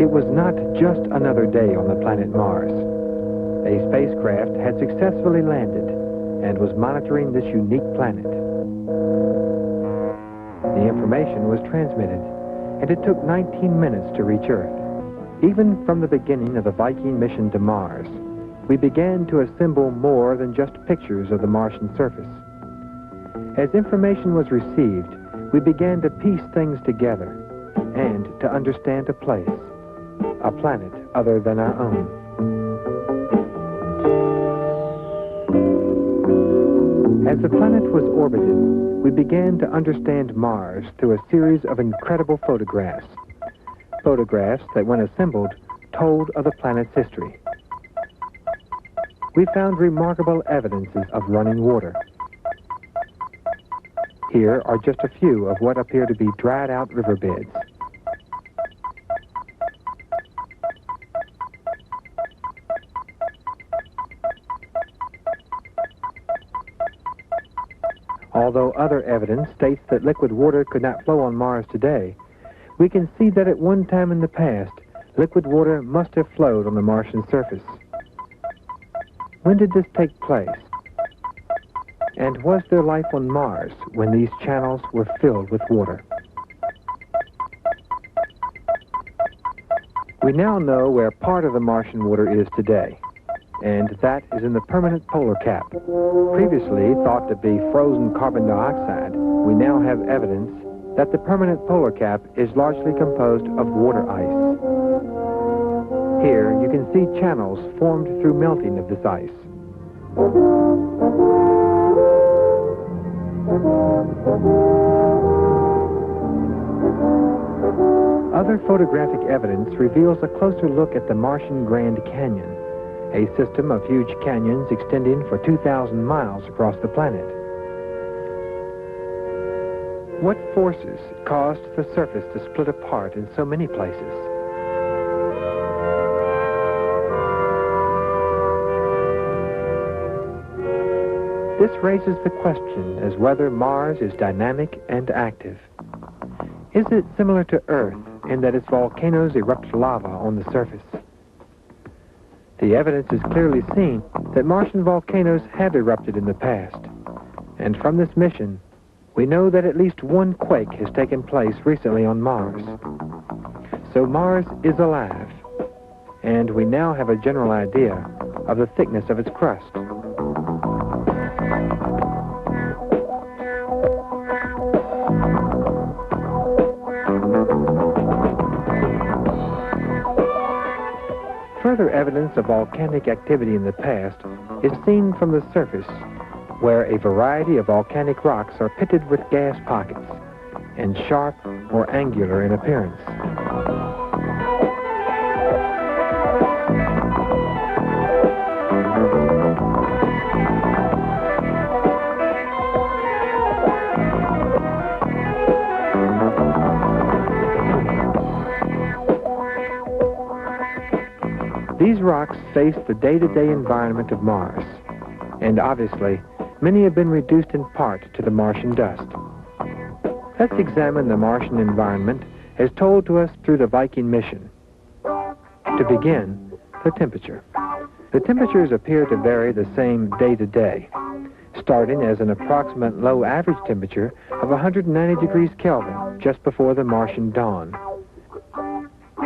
It was not just another day on the planet Mars. A spacecraft had successfully landed and was monitoring this unique planet. The information was transmitted, and it took 19 minutes to reach Earth. Even from the beginning of the Viking mission to Mars, we began to assemble more than just pictures of the Martian surface. As information was received, we began to piece things together and to understand a place, a planet other than our own. As the planet was orbited, we began to understand Mars through a series of incredible photographs. Photographs that, when assembled, told of the planet's history. We found remarkable evidences of running water. Here are just a few of what appear to be dried-out riverbeds. Although other evidence states that liquid water could not flow on Mars today, we can see that at one time in the past, liquid water must have flowed on the Martian surface. When did this take place? And was there life on Mars when these channels were filled with water? We now know where part of the Martian water is today, and that is in the permanent polar cap. Previously thought to be frozen carbon dioxide, we now have evidence that the permanent polar cap is largely composed of water ice. Here you can see channels formed through melting of this ice. Other photographic evidence reveals a closer look at the Martian Grand Canyon, a system of huge canyons extending for 2,000 miles across the planet. What forces caused the surface to split apart in so many places? This raises the question as whether Mars is dynamic and active. Is it similar to Earth in that its volcanoes erupt lava on the surface? The evidence is clearly seen that Martian volcanoes have erupted in the past. And from this mission, we know that at least one quake has taken place recently on Mars. So Mars is alive, and we now have a general idea of the thickness of its crust. Further evidence of volcanic activity in the past is seen from the surface, where a variety of volcanic rocks are pitted with gas pockets and sharp or angular in appearance. These rocks face the day-to-day environment of Mars, and obviously, many have been reduced in part to the Martian dust. Let's examine the Martian environment as told to us through the Viking mission. To begin, the temperature. The temperatures appear to vary the same day to day, starting as an approximate low average temperature of 190 degrees Kelvin just before the Martian dawn.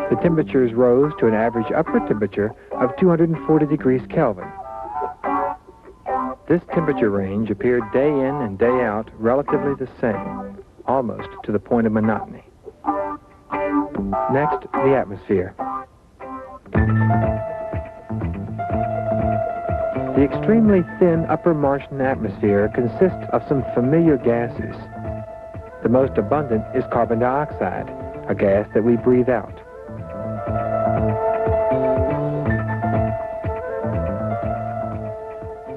The temperatures rose to an average upper temperature of 240 degrees Kelvin. This temperature range appeared day in and day out relatively the same, almost to the point of monotony. Next, the atmosphere. The extremely thin upper Martian atmosphere consists of some familiar gases. The most abundant is carbon dioxide, a gas that we breathe out.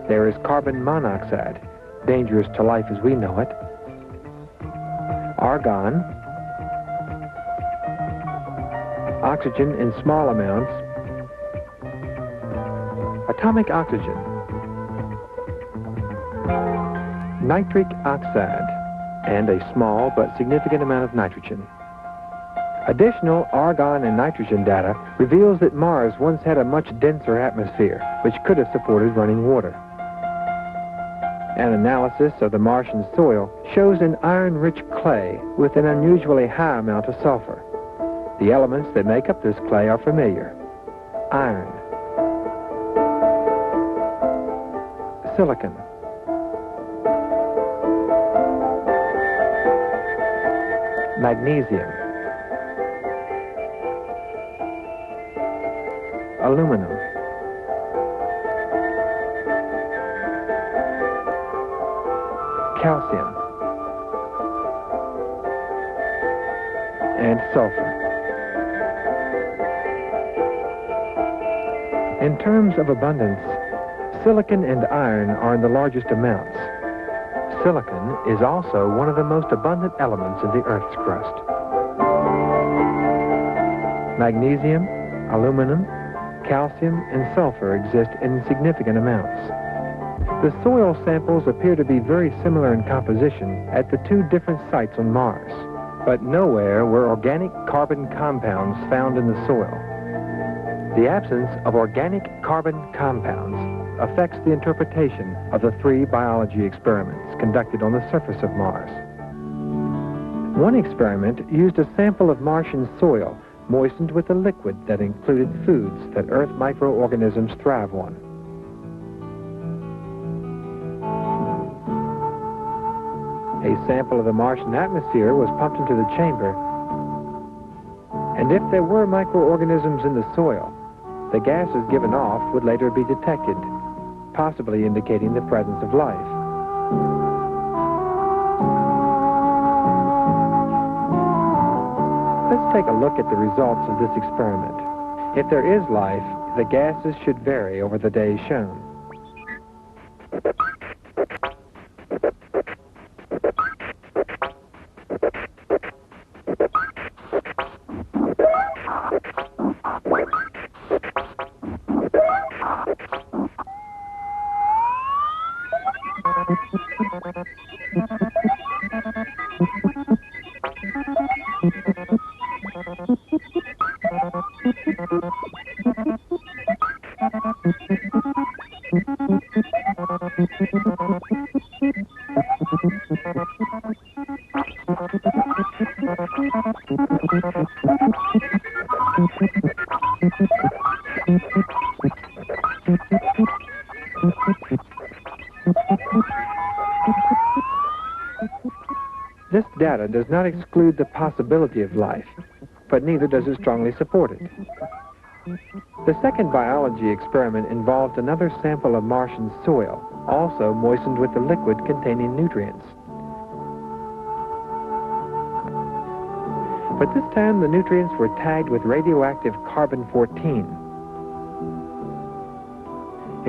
There is carbon monoxide, dangerous to life as we know it. Argon, oxygen in small amounts, atomic oxygen, nitric oxide, and a small but significant amount of nitrogen. Additional argon and nitrogen data reveals that Mars once had a much denser atmosphere, which could have supported running water. An analysis of the Martian soil shows an iron-rich clay with an unusually high amount of sulfur. The elements that make up this clay are familiar: iron, silicon, magnesium, aluminum, calcium, and sulfur. In terms of abundance, silicon and iron are in the largest amounts. Silicon is also one of the most abundant elements in the Earth's crust. Magnesium, aluminum, calcium, and sulfur exist in significant amounts. The soil samples appear to be very similar in composition at the two different sites on Mars, but nowhere were organic carbon compounds found in the soil. The absence of organic carbon compounds affects the interpretation of the 3 biology experiments conducted on the surface of Mars. One experiment used a sample of Martian soil moistened with a liquid that included foods that Earth microorganisms thrive on. A sample of the Martian atmosphere was pumped into the chamber, and if there were microorganisms in the soil, the gases given off would later be detected, possibly indicating the presence of life. Let's take a look at the results of this experiment. If there is life, the gases should vary over the days shown. This data does not exclude the possibility of life, but neither does it strongly support it. The second biology experiment involved another sample of Martian soil, also moistened with a liquid containing nutrients. But this time the nutrients were tagged with radioactive carbon-14.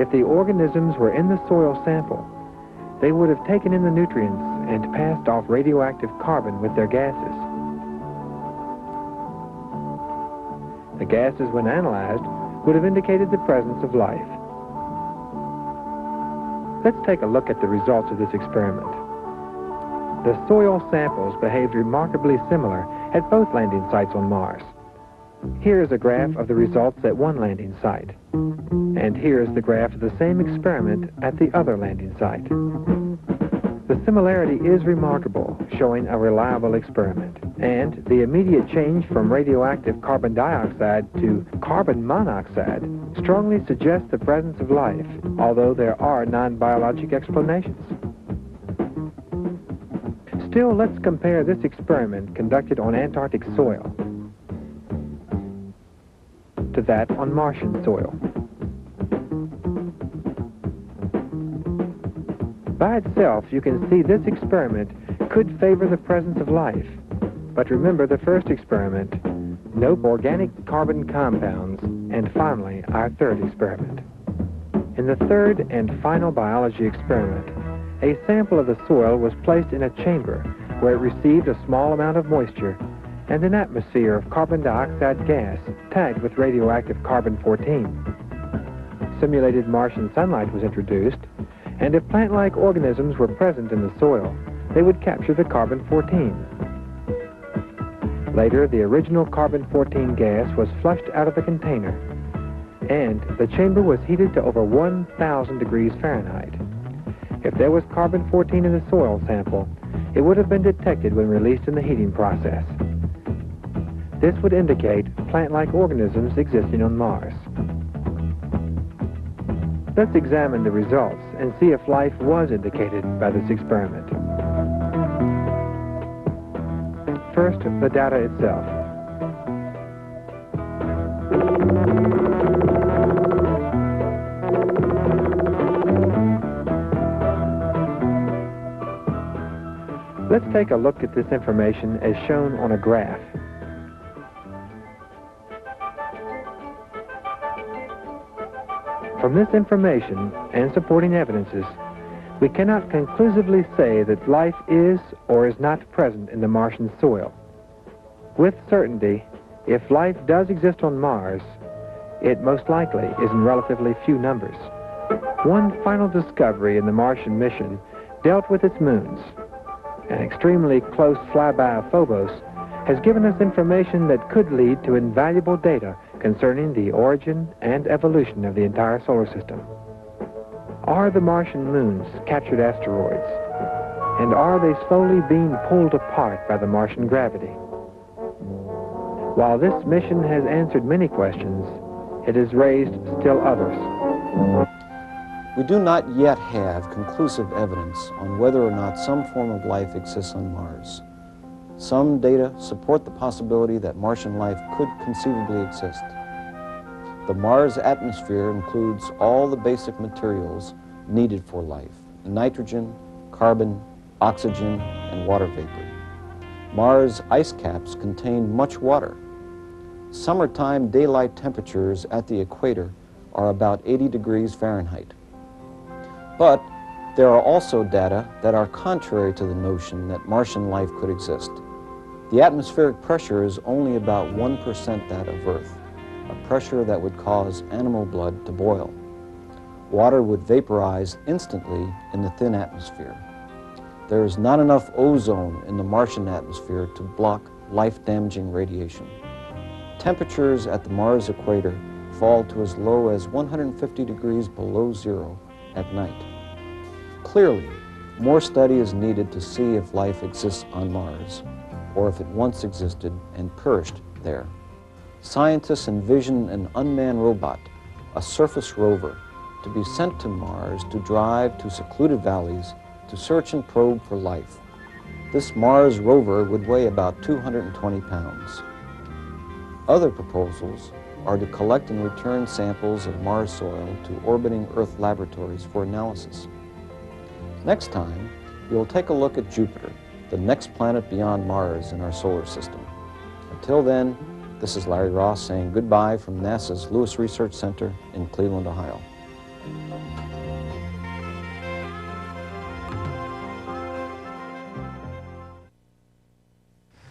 If the organisms were in the soil sample, they would have taken in the nutrients and passed off radioactive carbon with their gases. The gases, when analyzed, would have indicated the presence of life. Let's take a look at the results of this experiment. The soil samples behaved remarkably similar at both landing sites on Mars. Here is a graph of the results at one landing site, and here is the graph of the same experiment at the other landing site. The similarity is remarkable, showing a reliable experiment, and the immediate change from radioactive carbon dioxide to carbon monoxide strongly suggests the presence of life, although there are non-biologic explanations. Still, let's compare this experiment conducted on Antarctic soil to that on Martian soil. By itself, you can see this experiment could favor the presence of life. But remember the first experiment, no organic carbon compounds, and finally, our third experiment. In the third and final biology experiment, a sample of the soil was placed in a chamber where it received a small amount of moisture and an atmosphere of carbon dioxide gas tagged with radioactive carbon-14. Simulated Martian sunlight was introduced, and if plant-like organisms were present in the soil, they would capture the carbon-14. Later, the original carbon-14 gas was flushed out of the container, and the chamber was heated to over 1,000 degrees Fahrenheit. If there was carbon-14 in the soil sample, it would have been detected when released in the heating process. This would indicate plant-like organisms existing on Mars. Let's examine the results and see if life was indicated by this experiment. First, the data itself. Let's take a look at this information as shown on a graph. From this information and supporting evidences, we cannot conclusively say that life is or is not present in the Martian soil. With certainty, if life does exist on Mars, it most likely is in relatively few numbers. One final discovery in the Martian mission dealt with its moons. An extremely close flyby of Phobos has given us information that could lead to invaluable data concerning the origin and evolution of the entire solar system. Are the Martian moons captured asteroids? And are they slowly being pulled apart by the Martian gravity? While this mission has answered many questions, it has raised still others. We do not yet have conclusive evidence on whether or not some form of life exists on Mars. Some data support the possibility that Martian life could conceivably exist. The Mars atmosphere includes all the basic materials needed for life: nitrogen, carbon, oxygen, and water vapor. Mars ice caps contain much water. Summertime daylight temperatures at the equator are about 80 degrees Fahrenheit. But there are also data that are contrary to the notion that Martian life could exist. The atmospheric pressure is only about 1% that of Earth, a pressure that would cause animal blood to boil. Water would vaporize instantly in the thin atmosphere. There is not enough ozone in the Martian atmosphere to block life-damaging radiation. Temperatures at the Mars equator fall to as low as 150 degrees below zero at night. Clearly, more study is needed to see if life exists on Mars, or if it once existed and perished there. Scientists envision an unmanned robot, a surface rover, to be sent to Mars to drive to secluded valleys to search and probe for life. This Mars rover would weigh about 220 pounds. Other proposals are to collect and return samples of Mars soil to orbiting Earth laboratories for analysis. Next time, we will take a look at Jupiter, the next planet beyond Mars in our solar system. Until then, this is Larry Ross saying goodbye from NASA's Lewis Research Center in Cleveland, Ohio.